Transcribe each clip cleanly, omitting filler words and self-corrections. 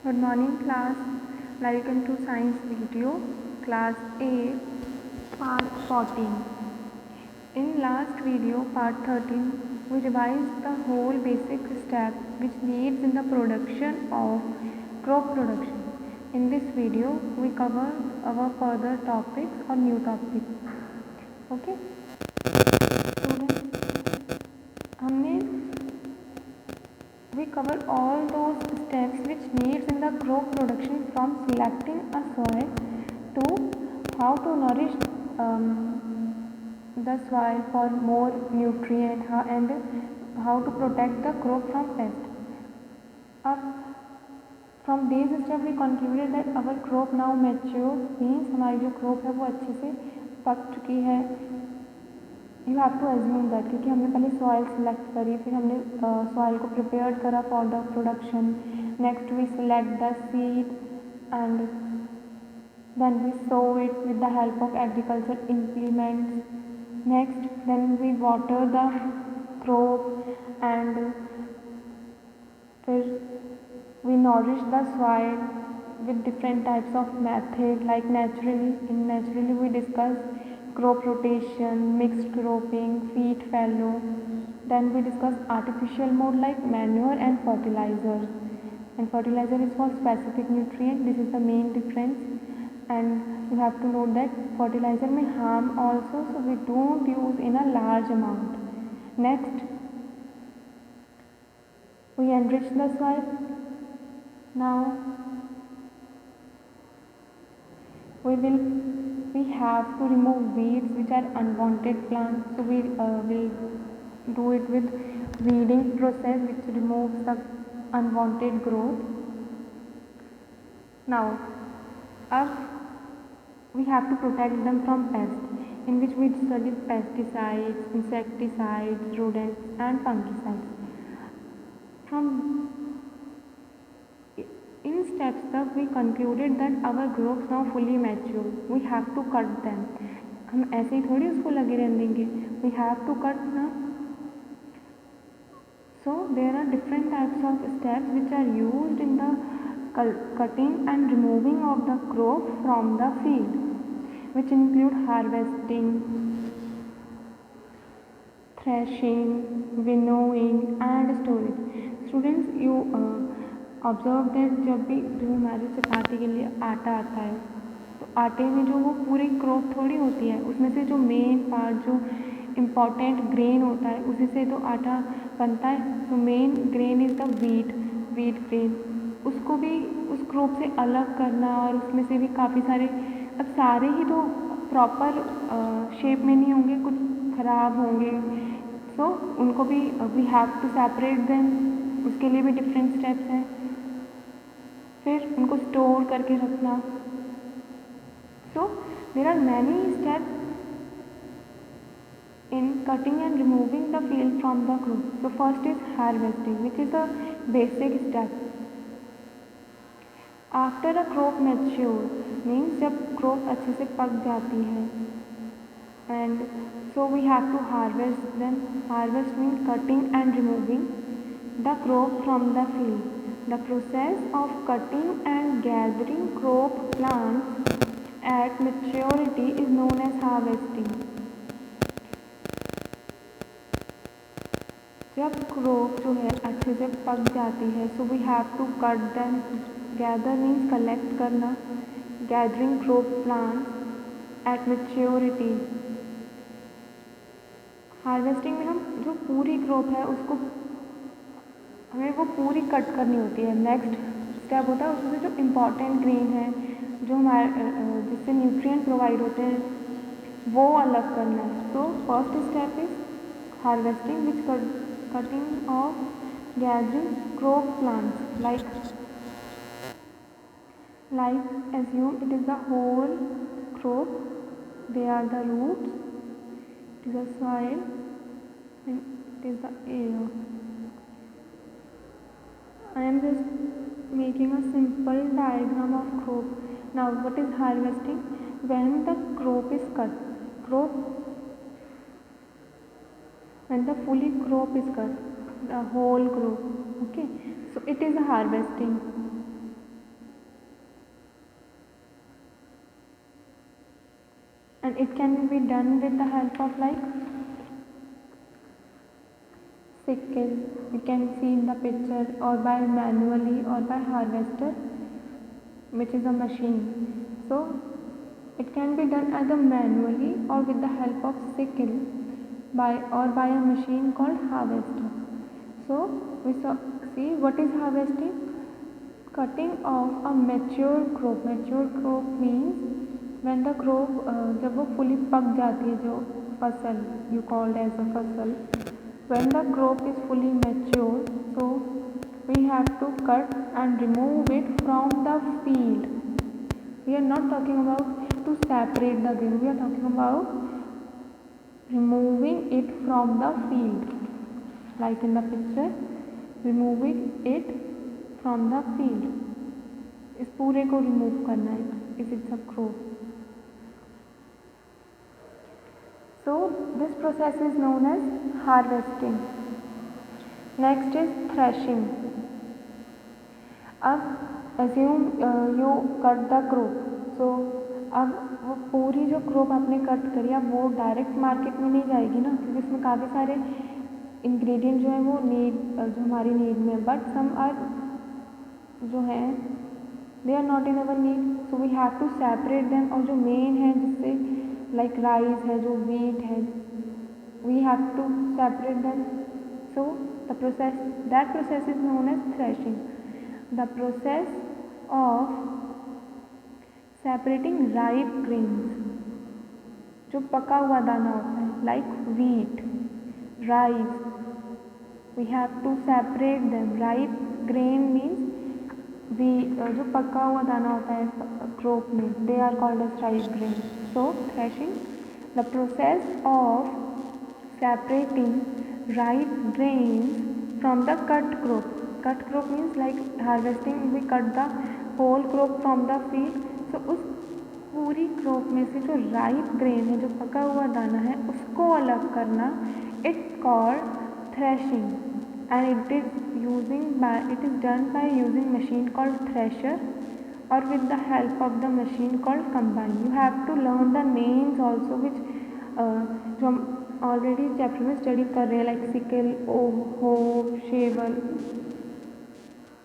Good morning class, welcome to science video, class 8, part 14. In last video, part 13, we revised the whole basic step which needs in the production of crop production. In this video, we cover our further topics or new topics. Okay? Students, we cover all those steps which needs in the crop production, from selecting a soil to how to nourish the soil for more nutrient and how to protect the crop from pest. From these steps we concluded that our crop now mature, means हमारी जो crop है वो अच्छे से पक चुकी है. You have to assume that, क्योंकि हमने पहले सॉइल सेलेक्ट करी, फिर हमने सॉइल को प्रिपेयर करा for the production. Next we select the seed and then we sow it with the help of agriculture implements. Next then we water the crop and फिर we nourish the soil with different types of method, like naturally we discuss crop rotation, mixed cropping, feed fallow. Then we discuss artificial mode like manure and fertilizer. And fertilizer is for specific nutrient. This is the main difference. And you have to note that fertilizer may harm also, so we don't use in a large amount. Next, we enrich the soil. Now we have to remove weeds which are unwanted plants, so we will do it with weeding process which removes the unwanted growth. Now we have to protect them from pests, in which we study pesticides, insecticides, rodents and fungicides. In steps तक we concluded that our crops now fully mature. We have to cut them. हम ऐसे ही थोड़ी उसको लगे रहने देंगे. We have to cut ना. So there are different types of steps which are used in the cutting and removing of the crop from the field, which include harvesting, threshing, winnowing and storage. Students, you observe that जब भी जो हमारे चपाती के लिए आटा आता है, तो आटे में जो वो पूरी क्रॉप थोड़ी होती है, उसमें से जो मेन पार्ट जो इम्पॉर्टेंट ग्रेन होता है उसी से तो आटा बनता है. तो main grain is the wheat grain. उसको भी उस क्रॉप से अलग करना, और उसमें से भी काफ़ी सारे, अब सारे ही तो प्रॉपर शेप में नहीं होंगे, कुछ ख़राब होंगे, सो उनको भी we have to separate them. उसके लिए भी डिफरेंट स्टेप्स हैं. फिर उनको स्टोर करके रखना. So there are many steps in cutting and removing the field from the crop. So first is harvesting, which is the basic step. After a crop mature, means जब crop अच्छे से पक जाती है, and so we have to harvest them. Harvest means cutting and removing the crop from the field. The process of cutting and gathering crop plants at maturity is known as harvesting. जब crop जो है अच्छे से पक जाती है, so we have to cut them. Gather means collect करना. Gathering crop plants at maturity. Harvesting में हम जो पूरी crop है उसको हमें वो पूरी कट करनी होती है. नेक्स्ट स्टेप होता है उसमें जो इम्पॉर्टेंट ग्रेन है, जो हमारे जिससे न्यूट्रिएंट प्रोवाइड होते हैं, वो अलग करना है. So first step is harvesting, which cutting of gathering crop plants like assume it is the whole crop, they are the roots, it is the soil and it is the air. I am just making a simple diagram of crop. Now what is harvesting? When the crop is cut, when the fully crop is cut, the whole crop, okay, so it is harvesting. it can be done with the help of like sickle, you can see in the picture, or by manually or by harvester, which is a machine. So it can be done either manually or with the help of sickle by a machine called harvester. So we see what is harvesting. Cutting of a mature crop. Mature crop means when the crop जब वो fully पक जाती है, जो फसल you called as a फसल, when the crop is fully mature, so we have to cut and remove it from the field. We are not talking about to separate the grain, we are talking about removing it from the field, like in the picture, removing it from the field. इस पूरे को remove करना है, इस it's a crop. So this process is known as harvesting. Next is threshing. अब assume you cut the crop. So अब वो पूरी जो crop आपने कट करी, अब वो डायरेक्ट मार्केट में नहीं जाएगी ना, क्योंकि इसमें काफ़ी सारे इंग्रेडिएंट जो है वो जो हमारी नीड में है, बट सम आर जो है they are not in our need, so we have to separate them. और जो मेन है जिससे लाइक राइस है, जो वीट है, we have to separate them. So the process, that process is known as threshing. The process of separating ripe grains, जो पका हुआ दाना होता है, like wheat, rice, we have to separate them. Ripe grain means जो पका हुआ दाना होता है क्रॉप में, they are called as ripe grain. So threshing, the process of separating ripe grains from the cut crop. Cut crop means like harvesting, we cut the whole crop from the field. So उस पूरी crop में से जो ripe grain है, जो पका हुआ दाना है, उसको अलग करना, it's called threshing. And it is done by using machine called thresher or with the help of the machine called combine. You have to learn the names also, which जो हम ऑलरेडी चैप्टर में study कर रहे हैं, like sickle, हो, शेवल.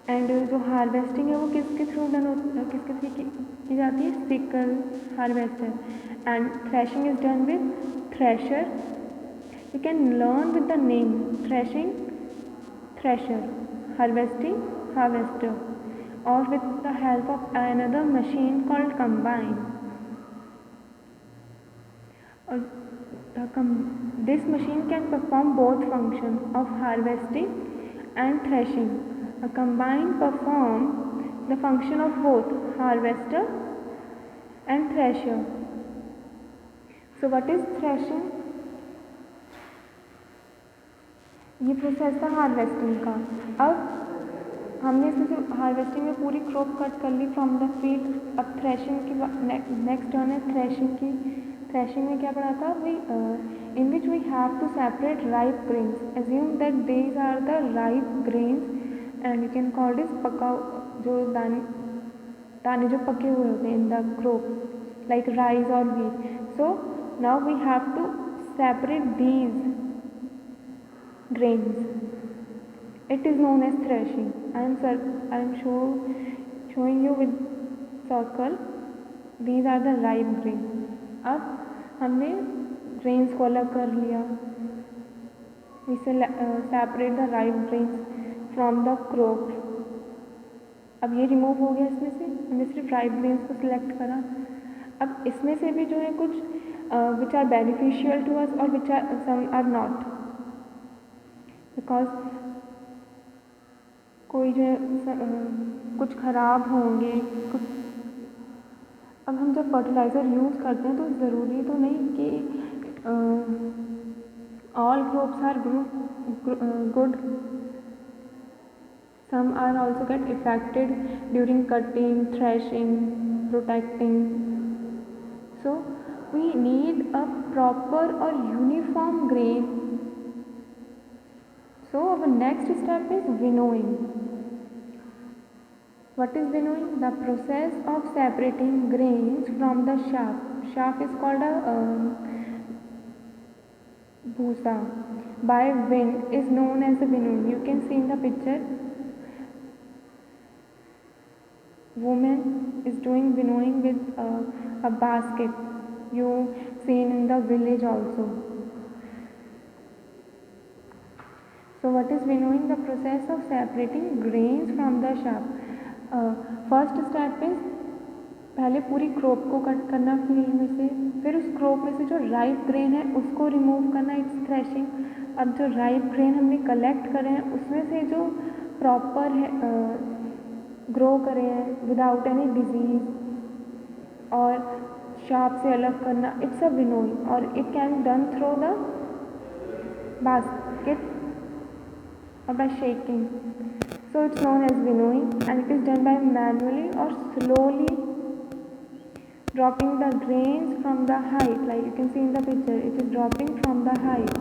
And जो harvesting है वो किसके थ्रू किसके थ्रू की जाती है? Sickle, harvester. And threshing is done with thresher. You can learn with the name threshing, thresher, harvesting, harvester, or with the help of another machine called combine. This machine can perform both functions of harvesting and threshing. A combine perform the function of both harvester and thresher. So what is threshing? ये process था harvesting का. अब हमने इसमें जो harvesting में पूरी crop cut कर ली फ्रॉम द फील्ड. अब थ्रेशिंग की नेक्स्ट टर्न है थ्रेशिंग की. थ्रेशिंग में क्या पढ़ा था? In which we have to separate ripe grains. Assume that these are the ripe grains and you can call this पका, जो दाने जो पके हुए होते हैं in the crop, like rice और wheat. So now we have to separate these grains. It is known as threshing. I am showing you with circle. These are the ripe grains. अब हमने grains को अलग कर लिया. We separate the ripe grains from the crop. अब ये remove हो गया इसमें से, हमने सिर्फ ripe grains को सिलेक्ट करा. अब इसमें से भी जो है कुछ which are beneficial to us और which are some are not. Because कोई जो कुछ ख़राब होंगे, कुछ. अब हम जब फर्टिलाइज़र यूज़ करते हैं तो ज़रूरी तो नहीं कि all crops are good. Some are also get affected during cutting, threshing, protecting. So we need a proper और uniform grain. So our next step is winnowing. What is winnowing? The process of separating grains from the chaff. Chaff is called a bhusa. By wind is known as the winnowing. You can see in the picture, woman is doing winnowing with a basket. You seen in the village also. So what is winnowing? The process of separating grains from the chaff. First step is पहले पूरी crop को cut करना field में से, फिर उस crop में से जो राइप ग्रेन है उसको रिमूव करना, इट्स थ्रेशिंग। अब जो राइप ग्रेन हमने कलेक्ट करे हैं उसमें से जो प्रॉपर है ग्रो करे हैं विदाउट एनी डिजीज और शार्प से अलग करना, इट्स अ विनोइंग और it can done through the basket or by shaking. So it's known as winnowing and it is done by manually or slowly dropping the grains from the height, like you can see in the picture, it is dropping from the height.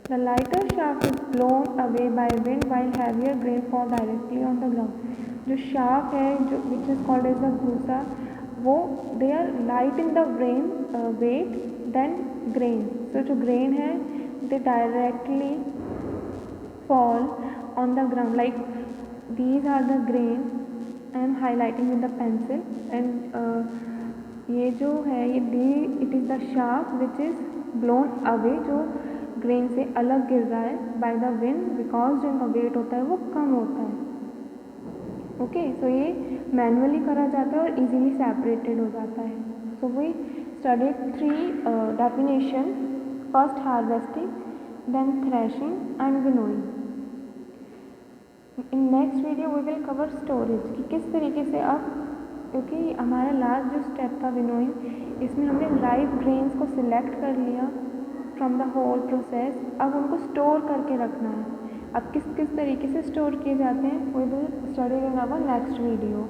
The lighter shaft is blown away by wind while heavier grain fall directly on the ground. जो shaft है जो which is called as the bhusa, वो they are light in the weight than grain. So जो grain है they directly fall on the ground, like these are the grain I am highlighting with the pencil and ये जो है ये it is the shaft which is blown away, जो grain से अलग गिर रहा है by the wind because जो इनका weight होता है वो कम होता है। ओके सो ये मैनुअली करा जाता है और इजीली सेपरेटेड हो जाता है। So we studied 3 definition, first harvesting, then threshing and winnowing. In next video we will cover storage कि किस तरीके से अब, क्योंकि हमारा लास्ट जो स्टेप था विनोइंग, इसमें हमने राइप ग्रेन्स को सिलेक्ट कर लिया फ्रॉम द होल प्रोसेस, अब उनको स्टोर करके रखना है। अब किस किस तरीके से स्टोर किए जाते हैं we will study in our next video.